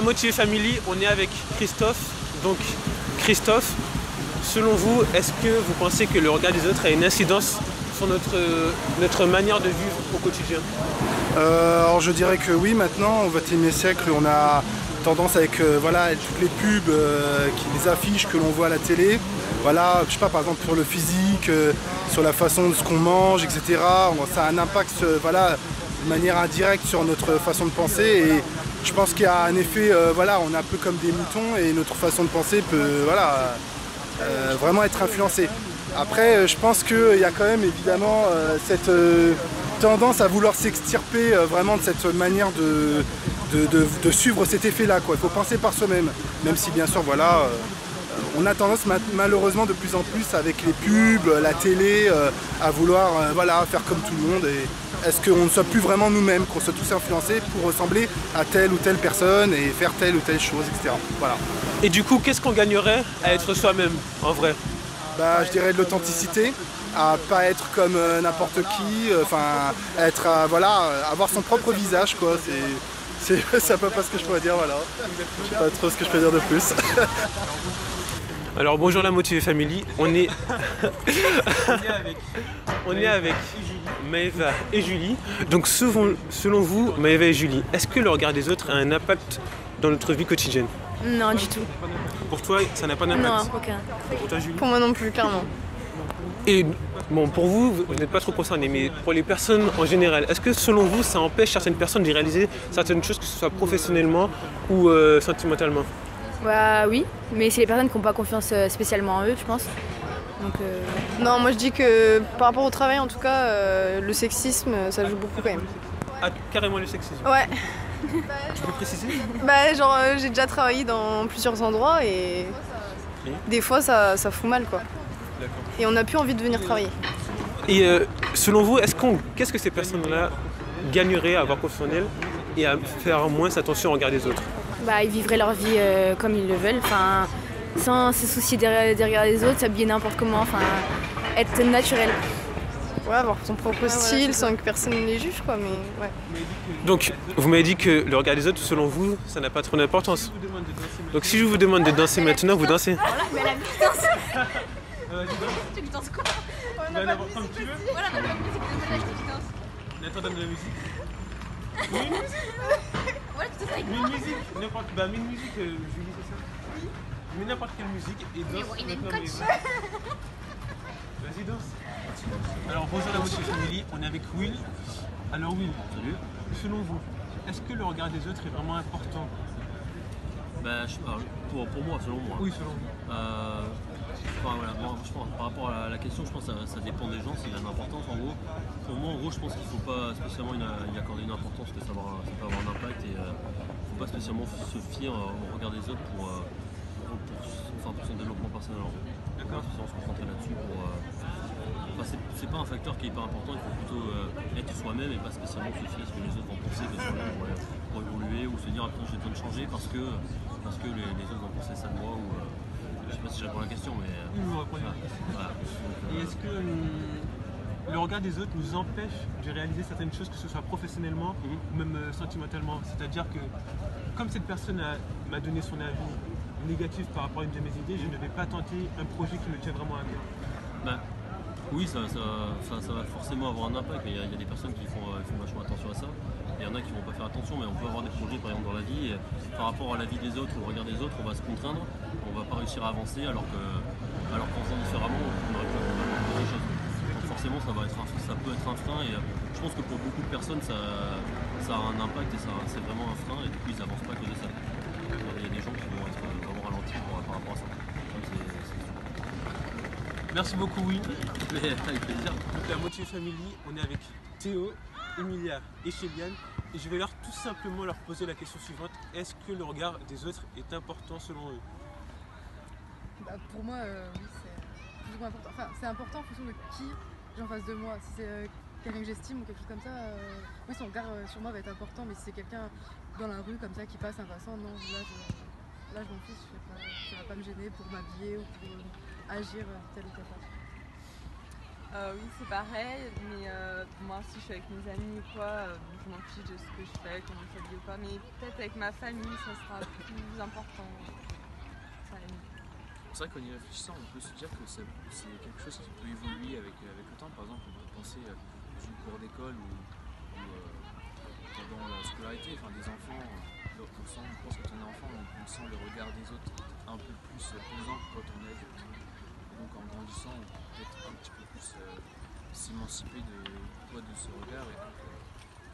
la Motivé Family, on est avec Christophe. Donc Christophe, selon vous, est-ce que vous pensez que le regard des autres a une incidence sur notre manière de vivre au quotidien? Alors je dirais que oui, maintenant au XXIe siècle, on a tendance avec voilà, toutes les pubs, les affiches que l'on voit à la télé. Voilà, je sais pas, par exemple sur le physique, sur la façon de ce qu'on mange, etc. Ça a un impact voilà, de manière indirecte sur notre façon de penser. Et je pense qu'il y a un effet, voilà, on est un peu comme des moutons et notre façon de penser peut voilà, vraiment être influencée. Après, je pense qu'il y a quand même évidemment cette tendance à vouloir s'extirper vraiment de cette manière de suivre cet effet-là. Il faut penser par soi-même, même si bien sûr, voilà, on a tendance malheureusement de plus en plus avec les pubs, la télé, à vouloir voilà, faire comme tout le monde. Et est-ce qu'on ne soit plus vraiment nous-mêmes, qu'on soit tous influencés pour ressembler à telle ou telle personne et faire telle ou telle chose, etc. Voilà. Et du coup, qu'est-ce qu'on gagnerait à être soi-même, en vrai? Bah, je dirais de l'authenticité, à pas être comme n'importe qui, enfin être voilà, avoir son propre visage quoi. C'est à peu près ce que je pourrais dire, voilà. Je sais pas trop ce que je peux dire de plus. Alors bonjour la Motivé Family, on est avec Maëva et Julie. Donc selon vous, Maëva et Julie, est-ce que le regard des autres a un impact dans notre vie quotidienne? Non, du tout. Pour toi, ça n'a pas d'impact? Non, aucun. Pour toi, Julie? Pour moi non plus, clairement. Et bon, pour vous, vous n'êtes pas trop concerné, mais pour les personnes en général, est-ce que selon vous, ça empêche certaines personnes de réaliser certaines choses, que ce soit professionnellement ou sentimentalement? Bah oui, mais c'est les personnes qui n'ont pas confiance spécialement en eux, je pense. Donc, Non, moi je dis que par rapport au travail, en tout cas, le sexisme, ça joue beaucoup quand même. Ah, carrément le sexisme? Ouais. Tu peux préciser? Bah genre j'ai déjà travaillé dans plusieurs endroits et des fois ça fout mal quoi. D'accord. Et on n'a plus envie de venir travailler. Et selon vous, qu'est-ce que ces personnes-là gagneraient à avoir confiance en elles et à faire moins attention au regard des autres? bah, ils vivraient leur vie comme ils le veulent, enfin, sans se soucier des regards des autres, s'habiller n'importe comment, enfin, être naturel. Ouais, avoir son propre style sans que personne ne les juge quoi, mais ouais. Donc, vous m'avez dit que le regard des autres, selon vous, ça n'a pas trop d'importance. Donc si je vous demande de danser maintenant, vous dansez? Mais la musique danse. Tu danses quoi? Comme tu veux. Voilà, on a pas de musique, donne-moi la danse. Nathan donne de la musique. Mets une musique. Voilà, tu danses avec Mets moi. une musique. Mets une musique, Julie, c'est ça? Mets n'importe quelle musique et danse. Mais il a une coach. Vas-y, danse. Alors bonjour la Motivé Family, on est avec Will. Alors Will, salut. Selon vous, est-ce que le regard des autres est vraiment important? Bah, pour moi, selon moi. Oui, selon vous. Enfin, voilà, moi, je pense, par rapport à la question, je pense que ça dépend des gens, s'il a une importance en gros. Pour moi, en gros, je pense qu'il ne faut pas spécialement y accorder une importance, que ça peut avoir un impact et il ne faut pas spécialement se fier au regard des autres pour son développement personnel. D'accord. On se concentrer là-dessus c'est pas un facteur qui est hyper important, il faut plutôt être soi-même et pas spécialement se fier à ce que les autres vont penser pour évoluer ou se dire attends j'ai besoin de changer parce que les autres vont penser ça de moi ou je sais pas si je réponds à la question mais vous répondez à la question. Voilà. Et est-ce que le regard des autres nous empêche de réaliser certaines choses, que ce soit professionnellement ou même sentimentalement? C'est-à-dire que comme cette personne m'a donné son avis négatif par rapport à une de mes idées, je ne vais pas tenter un projet qui me tient vraiment à cœur. Bah, oui, ça va forcément avoir un impact, mais il y a des personnes qui font vachement attention à ça. Il y en a qui vont pas faire attention, mais on peut avoir des projets par exemple dans la vie, et par rapport à la vie des autres ou au regard des autres, on va se contraindre, on va pas réussir à avancer alors qu'en faisant différemment, on aurait pu accomplir des choses. Donc forcément, ça peut être un frein, et je pense que pour beaucoup de personnes, ça a un impact et c'est vraiment un frein, et du coup, ils avancent pas à cause de ça. Il y a des gens qui vont être vraiment ralentis par rapport à ça. Merci beaucoup Will. Mais avec plaisir. Donc la Motivé Family, on est avec Théo, Emilia et Chéliane et je vais tout simplement leur poser la question suivante. Est-ce que le regard des autres est important selon eux? Bah, pour moi, oui, c'est plus ou moins important. Enfin, c'est important en fonction de qui j'ai en face de moi. Si c'est quelqu'un que j'estime ou quelque chose comme ça, oui, son regard sur moi va être important, mais si c'est quelqu'un dans la rue comme ça qui passe un passant, non, là je m'en fiche, ça va pas me gêner pour m'habiller ou pour agir telle ou telle façon. Oui, c'est pareil, mais moi, si je suis avec mes amis ou quoi, je m'en fiche de ce que je fais, comment je s'habille ou pas, mais peut-être avec ma famille, ça sera plus important. Ça, C'est vrai qu'en y réfléchissant, on peut se dire que c'est quelque chose qui peut évoluer avec le temps. Par exemple, on peut penser dans une cour d'école ou pendant la scolarité, enfin des enfants, je pense que quand on est enfant, on sent le regard des autres un peu plus pesant que quand on est adulte. Et donc en grandissant, on peut peut-être un petit peu plus s'émanciper de ce regard et donc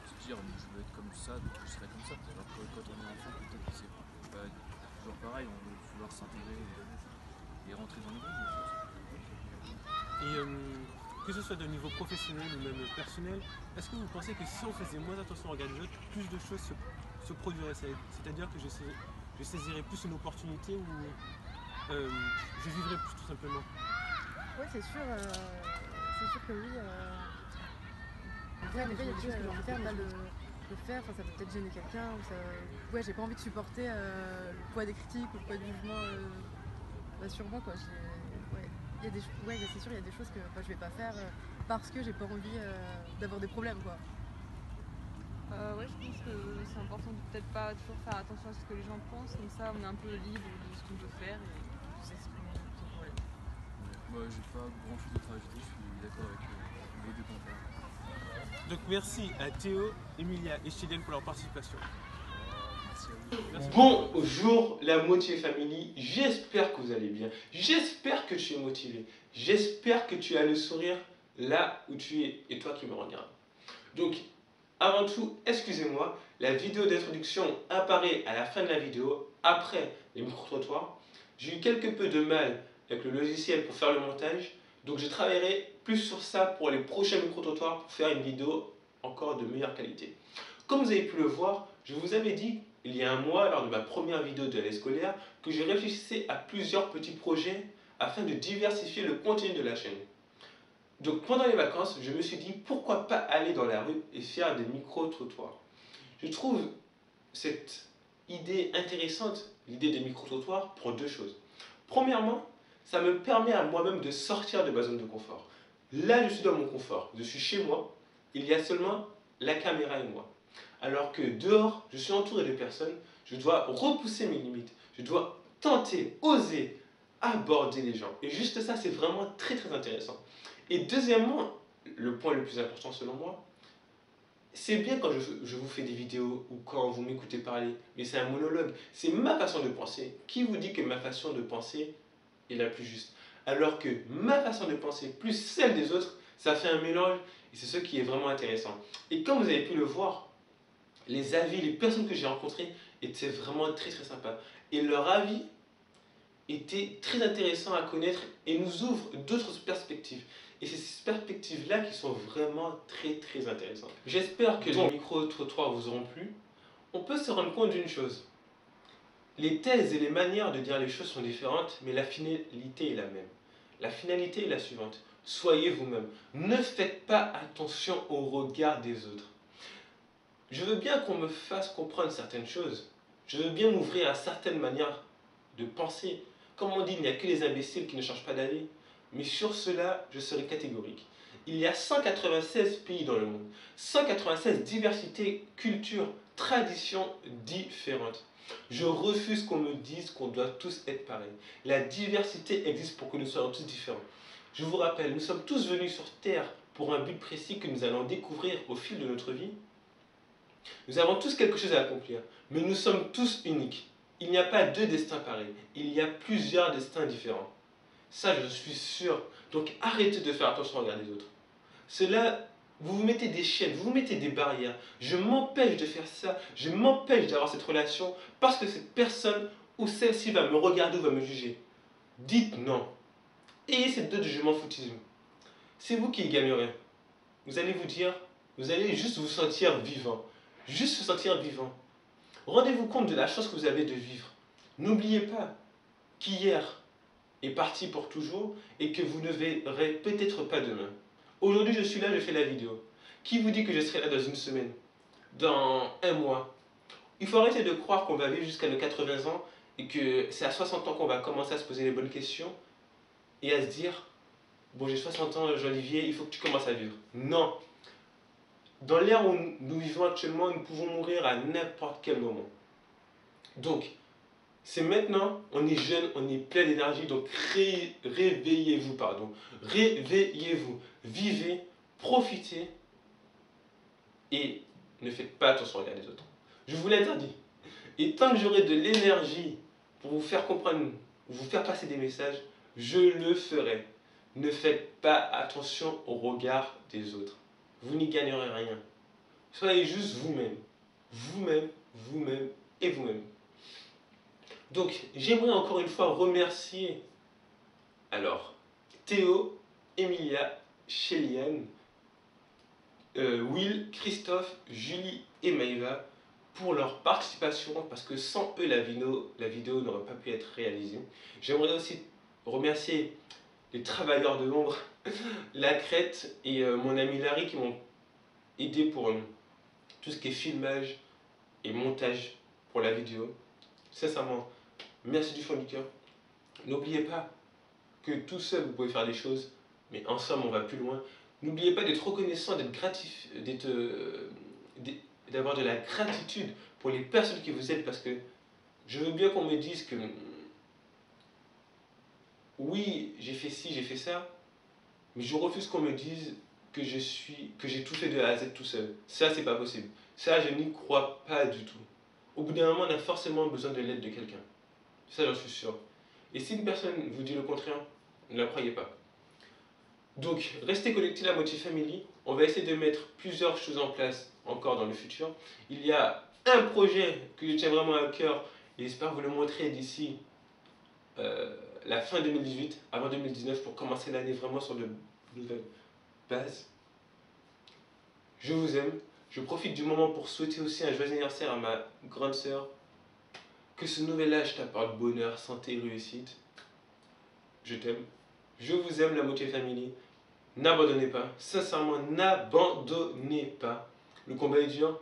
se dire je veux être comme ça, donc je serai comme ça. Alors que quand on est enfant, peut-être que c'est pas toujours pareil, on veut vouloir s'intégrer et rentrer dans le groupe. Et que ce soit de niveau professionnel ou même personnel, est-ce que vous pensez que si on faisait moins attention au regard des autres, plus de choses se produiraient? C'est-à-dire que je saisirais plus une opportunité ou je vivrais plus tout simplement? Ouais, c'est sûr que oui. Après, des fois, il y a des choses que j'ai envie de faire, pas le faire, enfin, ça peut peut-être gêner quelqu'un. Ouais, j'ai pas envie de supporter le poids des critiques ou le poids du jugement sur moi, quoi. Ouais, c'est sûr, il y a des choses que je vais pas faire parce que j'ai pas envie d'avoir des problèmes, quoi. Ouais, je pense que c'est important de peut-être pas toujours faire attention à ce que les gens pensent, comme ça on est un peu libre de ce qu'on peut faire et de s'exprimer sans problème. Moi, j'ai pas grand chose d'autre à ajouter, je suis d'accord avec les deux commentaires. Donc merci à Théo, Emilia et Chilienne pour leur participation. Merci à vous. Merci. Bonjour la Motivé Family, j'espère que vous allez bien, j'espère que tu es motivé, j'espère que tu as le sourire là où tu es et toi qui me regardes. Donc avant tout, excusez-moi, la vidéo d'introduction apparaît à la fin de la vidéo, après les micro-trottoirs. J'ai eu quelque peu de mal avec le logiciel pour faire le montage, donc je travaillerai plus sur ça pour les prochains micro-trottoirs pour faire une vidéo encore de meilleure qualité. Comme vous avez pu le voir, je vous avais dit il y a un mois, lors de ma première vidéo de l'année scolaire, que je réfléchissais à plusieurs petits projets afin de diversifier le contenu de la chaîne. Donc pendant les vacances, je me suis dit pourquoi pas aller dans la rue et faire des micro-trottoirs. Je trouve cette idée intéressante, l'idée des micro-trottoirs, pour deux choses. Premièrement, ça me permet à moi-même de sortir de ma zone de confort. Là, je suis dans mon confort, je suis chez moi, il y a seulement la caméra et moi. Alors que dehors, je suis entouré de personnes, je dois repousser mes limites, je dois tenter, oser aborder les gens. Et juste ça, c'est vraiment très très intéressant. Et deuxièmement, le point le plus important selon moi, c'est bien quand je vous fais des vidéos ou quand vous m'écoutez parler, mais c'est un monologue, c'est ma façon de penser. Qui vous dit que ma façon de penser est la plus juste? Alors que ma façon de penser plus celle des autres, ça fait un mélange et c'est ce qui est vraiment intéressant. Et comme vous avez pu le voir, les avis, les personnes que j'ai rencontrées étaient vraiment très très sympas. Et leur avis était très intéressant à connaître et nous ouvre d'autres perspectives. Et c'est ces perspectives-là qui sont vraiment très très intéressantes. J'espère que les micro-trottoirs vous auront plu. On peut se rendre compte d'une chose. Les thèses et les manières de dire les choses sont différentes, mais la finalité est la même. La finalité est la suivante. Soyez vous-même. Ne faites pas attention au regard des autres. Je veux bien qu'on me fasse comprendre certaines choses. Je veux bien m'ouvrir à certaines manières de penser. Comme on dit, il n'y a que les imbéciles qui ne changent pas d'avis. Mais sur cela, je serai catégorique. Il y a 196 pays dans le monde. 196 diversités, cultures, traditions différentes. Je refuse qu'on me dise qu'on doit tous être pareils. La diversité existe pour que nous soyons tous différents. Je vous rappelle, nous sommes tous venus sur Terre pour un but précis que nous allons découvrir au fil de notre vie. Nous avons tous quelque chose à accomplir, mais nous sommes tous uniques. Il n'y a pas deux destins pareils, il y a plusieurs destins différents. Ça, je suis sûr. Donc arrêtez de faire attention au regard des autres. Cela, vous vous mettez des chaînes, vous vous mettez des barrières. Je m'empêche de faire ça, je m'empêche d'avoir cette relation parce que cette personne ou celle-ci va me regarder ou va me juger. Dites non. Ayez cette dose de je m'en foutisme. C'est vous qui y gagnerez. Vous allez vous dire, vous allez juste vous sentir vivant. Juste vous sentir vivant. Rendez-vous compte de la chance que vous avez de vivre. N'oubliez pas qu'hier est parti pour toujours et que vous ne verrez peut-être pas demain. Aujourd'hui, je suis là, je fais la vidéo. Qui vous dit que je serai là dans une semaine? Dans un mois? Il faut arrêter de croire qu'on va vivre jusqu'à nos 80 ans et que c'est à 60 ans qu'on va commencer à se poser les bonnes questions et à se dire bon j'ai 60 ans, Jean-Olivier, il faut que tu commences à vivre. Non. Dans l'ère où nous vivons actuellement, nous pouvons mourir à n'importe quel moment. Donc, c'est maintenant, on est jeune, on est plein d'énergie, donc réveillez-vous, pardon. Réveillez-vous, vivez, profitez et ne faites pas attention au regard des autres. Je vous l'interdis. Et tant que j'aurai de l'énergie pour vous faire comprendre, vous faire passer des messages, je le ferai. Ne faites pas attention au regard des autres. Vous n'y gagnerez rien. Soyez juste vous-même. Vous-même, vous-même et vous-même. Donc, j'aimerais encore une fois remercier alors Théo, Emilia, Chéliane, Will, Christophe, Julie et Maïva pour leur participation parce que sans eux la vidéo n'aurait pas pu être réalisée. J'aimerais aussi remercier les travailleurs de l'ombre, la Crête et mon ami Larry qui m'ont aidé pour tout ce qui est filmage et montage pour la vidéo. Sincèrement, merci du fond du cœur. N'oubliez pas que tout seul vous pouvez faire des choses, mais ensemble on va plus loin. N'oubliez pas d'être reconnaissant, d'avoir de la gratitude pour les personnes qui vous aident parce que je veux bien qu'on me dise que oui, j'ai fait ci, j'ai fait ça, mais je refuse qu'on me dise que j'ai tout fait de A à Z tout seul. Ça, c'est pas possible. Ça, je n'y crois pas du tout. Au bout d'un moment, on a forcément besoin de l'aide de quelqu'un. Ça, j'en suis sûr. Et si une personne vous dit le contraire, ne la croyez pas. Donc, restez connectés à la Moitié Family. On va essayer de mettre plusieurs choses en place encore dans le futur. Il y a un projet que je tiens vraiment à cœur et j'espère vous le montrer d'ici la fin 2018, avant 2019, pour commencer l'année vraiment sur de nouvelles bases. Je vous aime. Je profite du moment pour souhaiter aussi un joyeux anniversaire à ma grande sœur. Que ce nouvel âge t'apporte bonheur, santé et réussite. Je t'aime. Je vous aime, la Moitié Family. N'abandonnez pas. Sincèrement, n'abandonnez pas. Le combat est dur,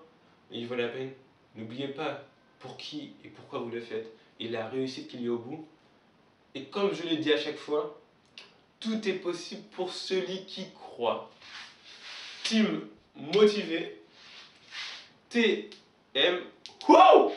mais il vaut la peine. N'oubliez pas pour qui et pourquoi vous le faites et la réussite qu'il y a au bout. Et comme je le dis à chaque fois, tout est possible pour celui qui croit. Team motivé. TM. Wow!